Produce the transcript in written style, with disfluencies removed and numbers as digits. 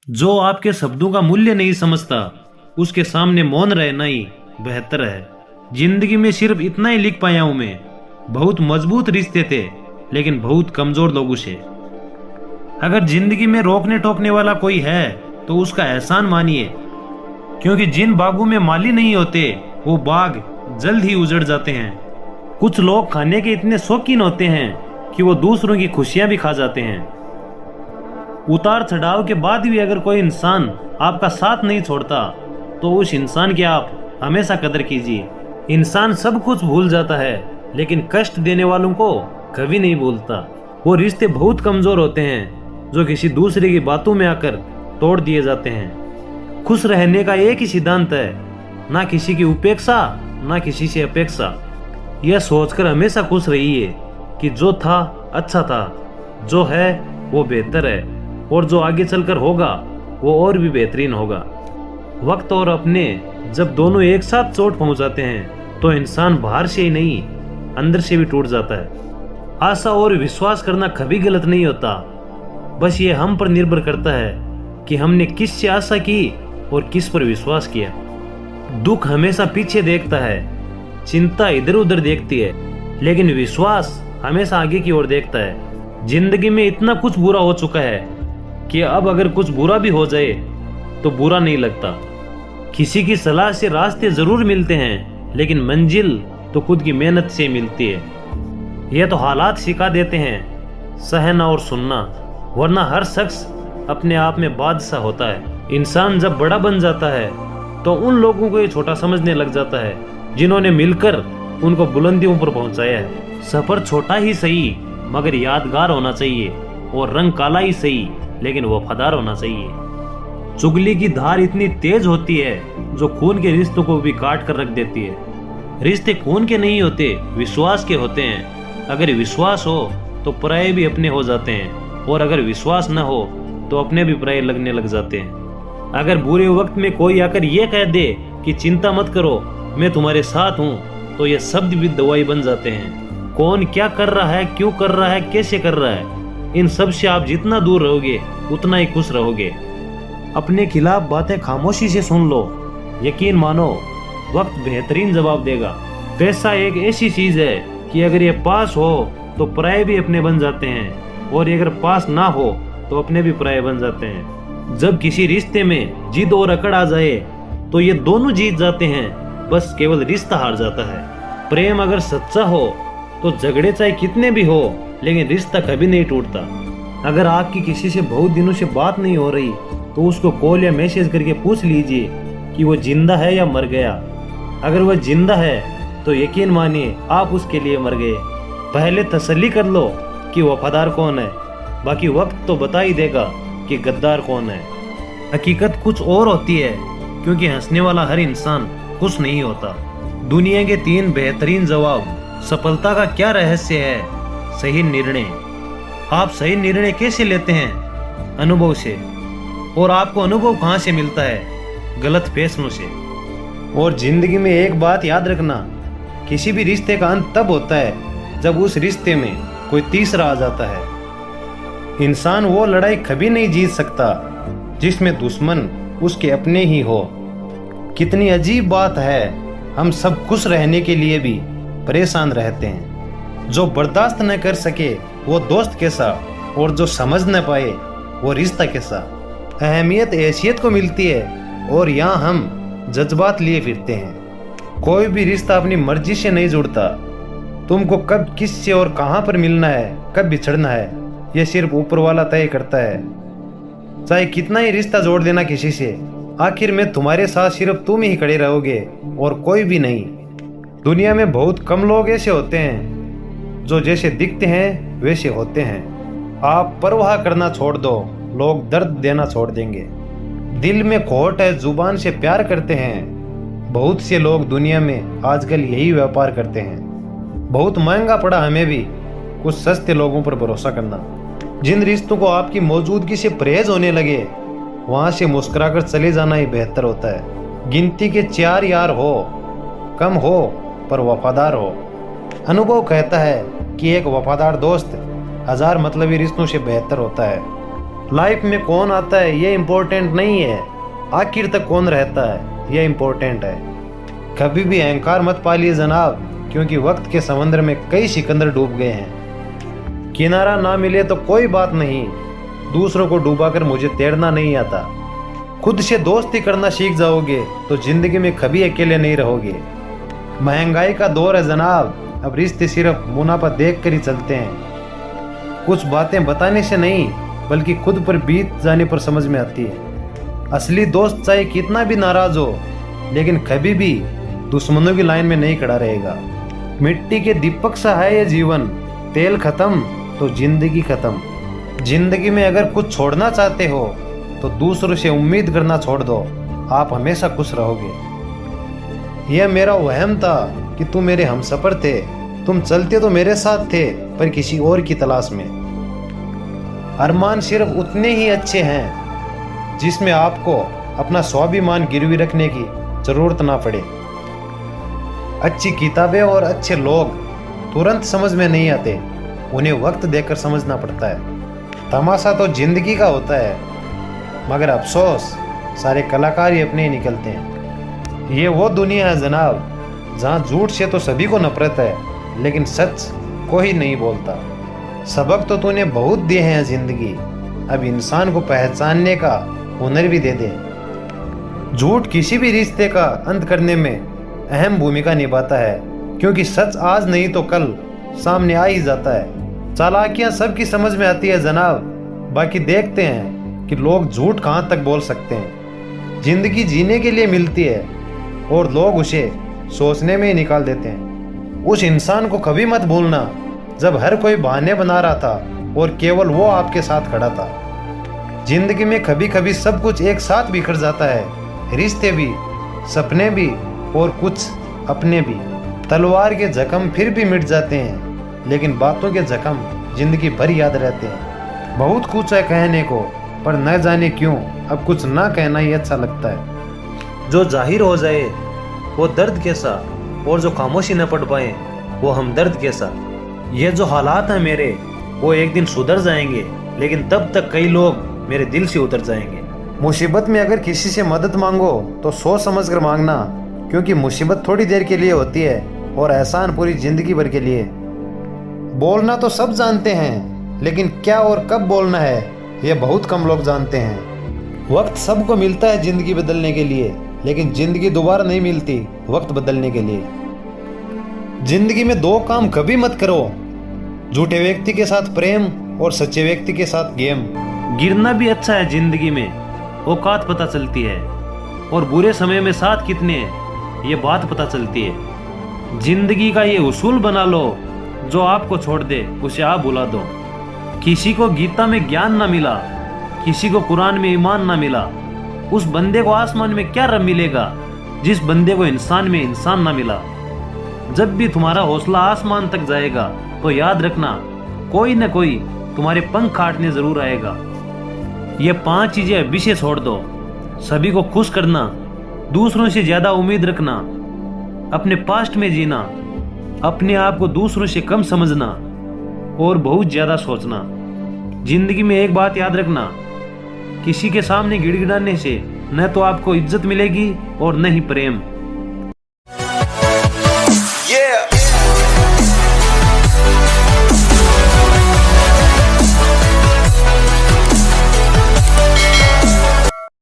जो आपके शब्दों का मूल्य नहीं समझता उसके सामने मौन रहना ही बेहतर है। जिंदगी में सिर्फ इतना ही लिख पाया हूं मैं, बहुत मजबूत रिश्ते थे लेकिन बहुत कमजोर लोगों से। अगर जिंदगी में रोकने टोकने वाला कोई है तो उसका एहसान मानिए, क्योंकि जिन बागों में माली नहीं होते वो बाग जल्द ही उजड़ जाते हैं। कुछ लोग खाने के इतने शौकीन होते हैं कि वो दूसरों की खुशियां भी खा जाते हैं। उतार चढ़ाव के बाद भी अगर कोई इंसान आपका साथ नहीं छोड़ता तो उस इंसान की आप हमेशा कदर कीजिए। इंसान सब कुछ भूल जाता है लेकिन कष्ट देने वालों को कभी नहीं भूलता। वो रिश्ते बहुत कमजोर होते हैं जो किसी दूसरे की बातों में आकर तोड़ दिए जाते हैं। खुश रहने का एक ही सिद्धांत है, ना किसी की उपेक्षा ना किसी से अपेक्षा। यह सोचकर हमेशा खुश रहिए कि जो था अच्छा था, जो है वो बेहतर है और जो आगे चलकर होगा वो और भी बेहतरीन होगा। वक्त और अपने जब दोनों एक साथ चोट पहुंचाते हैं तो इंसान बाहर से ही नहीं अंदर से भी टूट जाता है। आशा और विश्वास करना कभी गलत नहीं होता, बस ये हम पर निर्भर करता है कि हमने किस से आशा की और किस पर विश्वास किया। दुख हमेशा पीछे देखता है, चिंता इधर उधर देखती है, लेकिन विश्वास हमेशा आगे की ओर देखता है। जिंदगी में इतना कुछ बुरा हो चुका है कि अब अगर कुछ बुरा भी हो जाए तो बुरा नहीं लगता। किसी की सलाह से रास्ते जरूर मिलते हैं लेकिन मंजिल तो खुद की मेहनत से मिलती है। यह तो हालात सिखा देते हैं सहना और सुनना, वरना हर शख्स अपने आप में बादशाह होता है। इंसान जब बड़ा बन जाता है तो उन लोगों को ये छोटा समझने लग जाता है जिन्होंने मिलकर उनको बुलंदियों पर पहुंचाया है। सफर छोटा ही सही मगर यादगार होना चाहिए, और रंग काला ही सही लेकिन वफादार होना चाहिए। चुगली की धार इतनी तेज होती है जो खून के रिश्तों को भी काट कर रख देती है। रिश्ते खून के नहीं होते, विश्वास के होते हैं। अगर विश्वास हो तो पराये भी अपने हो जाते हैं, और अगर विश्वास न हो तो अपने भी पराये लगने लग जाते हैं। अगर बुरे वक्त में कोई आकर ये कह दे कि चिंता मत करो मैं तुम्हारे साथ हूँ, तो ये शब्द भी दवाई बन जाते हैं। कौन क्या कर रहा है, क्यों कर रहा है, कैसे कर रहा है, इन सब से आप जितना दूर रहोगे उतना ही खुश रहोगे। अपने खिलाफ बातें खामोशी से सुन लो, यकीन मानो वक्त बेहतरीन जवाब देगा। पैसा एक ऐसी चीज है कि अगर ये पास हो तो पराये भी अपने बन जाते हैं, और अगर पास ना हो तो अपने भी पराये बन जाते हैं। जब किसी रिश्ते में जिद और अकड़ आ जाए तो ये दोनों जीत जाते हैं, बस केवल रिश्ता हार जाता है। प्रेम अगर सच्चा हो तो झगड़े चाहे कितने भी हो लेकिन रिश्ता कभी नहीं टूटता। अगर आपकी किसी से बहुत दिनों से बात नहीं हो रही तो उसको कॉल या मैसेज करके पूछ लीजिए कि वो जिंदा है या मर गया। अगर वह जिंदा है तो यकीन मानिए आप उसके लिए मर गए। पहले तसल्ली कर लो कि वफादार कौन है, बाकी वक्त तो बता ही देगा कि गद्दार कौन है। हकीकत कुछ और होती है, क्योंकि हंसने वाला हर इंसान खुश नहीं होता। दुनिया के 3 बेहतरीन जवाब। सफलता का क्या रहस्य है? सही निर्णय। आप सही निर्णय कैसे लेते हैं? अनुभव से। और आपको अनुभव कहाँ से मिलता है? गलत फैसलों से। और जिंदगी में एक बात याद रखना, किसी भी रिश्ते का अंत तब होता है जब उस रिश्ते में कोई तीसरा आ जाता है। इंसान वो लड़ाई कभी नहीं जीत सकता जिसमें दुश्मन उसके अपने ही हो। कितनी अजीब बात है, हम सब खुश रहने के लिए भी परेशान रहते हैं। जो बर्दाश्त न कर सके वो दोस्त कैसा, और जो समझ न पाए वो रिश्ता कैसा। अहमियत हैसियत को मिलती है और यहाँ हम जज्बात लिए फिरते हैं। कोई भी रिश्ता अपनी मर्जी से नहीं जुड़ता। तुमको कब किससे और कहाँ पर मिलना है, कब बिछड़ना है, यह सिर्फ ऊपर वाला तय करता है। चाहे कितना ही रिश्ता जोड़ देना किसी से, आखिर में तुम्हारे साथ सिर्फ तुम ही खड़े रहोगे और कोई भी नहीं। दुनिया में बहुत कम लोग ऐसे होते हैं जो जैसे दिखते हैं वैसे होते हैं। आप परवाह करना छोड़ दो, लोग दर्द देना छोड़ देंगे। दिल में खोट है, जुबान से प्यार करते हैं। बहुत से लोग दुनिया में आजकल यही व्यापार करते हैं। बहुत महंगा पड़ा हमें भी कुछ सस्ते लोगों पर भरोसा करना। जिन रिश्तों को आपकी मौजूदगी से परहेज होने लगे वहां से मुस्कुराकर चले जाना ही बेहतर होता है। गिनती के 4 यार हो, कम हो पर वफादार हो। अनुभव कहता है कि एक वफादार दोस्त 1000 मतलबी रिश्तों से बेहतर होता है। लाइफ में कौन आता है ये इम्पोर्टेंट नहीं है, आखिर तक कौन रहता है ये इम्पोर्टेंट है। कभी भी अहंकार मत पालिए जनाब, क्योंकि वक्त के समंदर में कई सिकंदर डूब गए हैं। किनारा ना मिले तो कोई बात नहीं, दूसरों को डूबाकर मुझे तैरना नहीं आता। खुद से दोस्ती करना सीख जाओगे तो जिंदगी में कभी अकेले नहीं रहोगे। महंगाई का दौर है जनाब, अब रिश्ते सिर्फ मुनाफा देख कर ही चलते हैं। कुछ बातें बताने से नहीं बल्कि खुद पर बीत जाने पर समझ में आती है। असली दोस्त चाहे कितना भी नाराज हो, लेकिन कभी भी दुश्मनों की लाइन में नहीं खड़ा रहेगा। मिट्टी के दीपक सा है ये जीवन, तेल खत्म तो जिंदगी खत्म। जिंदगी में अगर कुछ छोड़ना चाहते हो तो दूसरों से उम्मीद करना छोड़ दो, आप हमेशा खुश रहोगे। यह मेरा वहम था कि तुम मेरे हमसफर थे, तुम चलते तो मेरे साथ थे पर किसी और की तलाश में। अरमान सिर्फ उतने ही अच्छे हैं जिसमें आपको अपना स्वाभिमान गिरवी रखने की जरूरत ना पड़े। अच्छी किताबें और अच्छे लोग तुरंत समझ में नहीं आते, उन्हें वक्त देकर समझना पड़ता है। तमाशा तो जिंदगी का होता है, मगर अफसोस सारे कलाकार ही अपने ही निकलते हैं। ये वो दुनिया है जनाब जहाँ झूठ से तो सभी को नफरत है, लेकिन सच कोई नहीं बोलता। सबक तो तूने बहुत दिए हैं जिंदगी, अब इंसान को पहचानने का हुनर भी दे दे। झूठ किसी भी रिश्ते का अंत करने में अहम भूमिका निभाता है, क्योंकि सच आज नहीं तो कल सामने आ ही जाता है। चालाकियां सबकी समझ में आती है जनाब, बाकी देखते हैं कि लोग झूठ कहाँ तक बोल सकते हैं। जिंदगी जीने के लिए मिलती है और लोग उसे सोचने में ही निकाल देते हैं। उस इंसान को कभी मत भूलना जब हर कोई बहाने बना रहा था और केवल वो आपके साथ खड़ा था। जिंदगी में कभी कभी सब कुछ एक साथ बिखर जाता है, रिश्ते भी, सपने भी और कुछ अपने भी। तलवार के जख्म फिर भी मिट जाते हैं, लेकिन बातों के जख्म जिंदगी भर याद रहते हैं। बहुत कुछ है कहने को, पर न जाने क्यों अब कुछ ना कहना ही अच्छा लगता है। जो जाहिर हो जाए वो दर्द कैसा, और जो खामोशी न पढ़ पाए वो हमदर्द कैसा। ये जो हालात हैं मेरे वो एक दिन सुधर जाएंगे, लेकिन तब तक कई लोग मेरे दिल से उतर जाएंगे। मुसीबत में अगर किसी से मदद मांगो तो सोच समझ कर मांगना, क्योंकि मुसीबत थोड़ी देर के लिए होती है और एहसान पूरी जिंदगी भर के लिए। बोलना तो सब जानते हैं, लेकिन क्या और कब बोलना है ये बहुत कम लोग जानते हैं। वक्त सबको मिलता है जिंदगी बदलने के लिए, लेकिन जिंदगी दोबारा नहीं मिलती वक्त बदलने के लिए। जिंदगी में दो काम कभी मत करो, झूठे व्यक्ति के साथ प्रेम और सच्चे व्यक्ति के साथ गेम। गिरना भी अच्छा है जिंदगी में, औकात पता चलती है, और बुरे समय में साथ कितने हैं ये बात पता चलती है। जिंदगी का ये उसूल बना लो, जो आपको छोड़ दे उसे आप भुला दो। किसी को गीता में ज्ञान ना मिला, किसी को कुरान में ईमान ना मिला, उस बंदे को आसमान में क्या रब मिलेगा जिस बंदे को इंसान में इंसान ना मिला। जब भी तुम्हारा हौसला आसमान तक जाएगा तो याद रखना कोई न कोई तुम्हारे पंख काटने जरूर आएगा। ये 5 चीजें अभी से छोड़ दो। सभी को खुश करना, दूसरों से ज्यादा उम्मीद रखना, अपने पास्ट में जीना, अपने आप को दूसरों से कम समझना और बहुत ज्यादा सोचना। जिंदगी में एक बात याद रखना, किसी के सामने गिड़गिड़ाने से न तो आपको इज्जत मिलेगी और न ही प्रेम।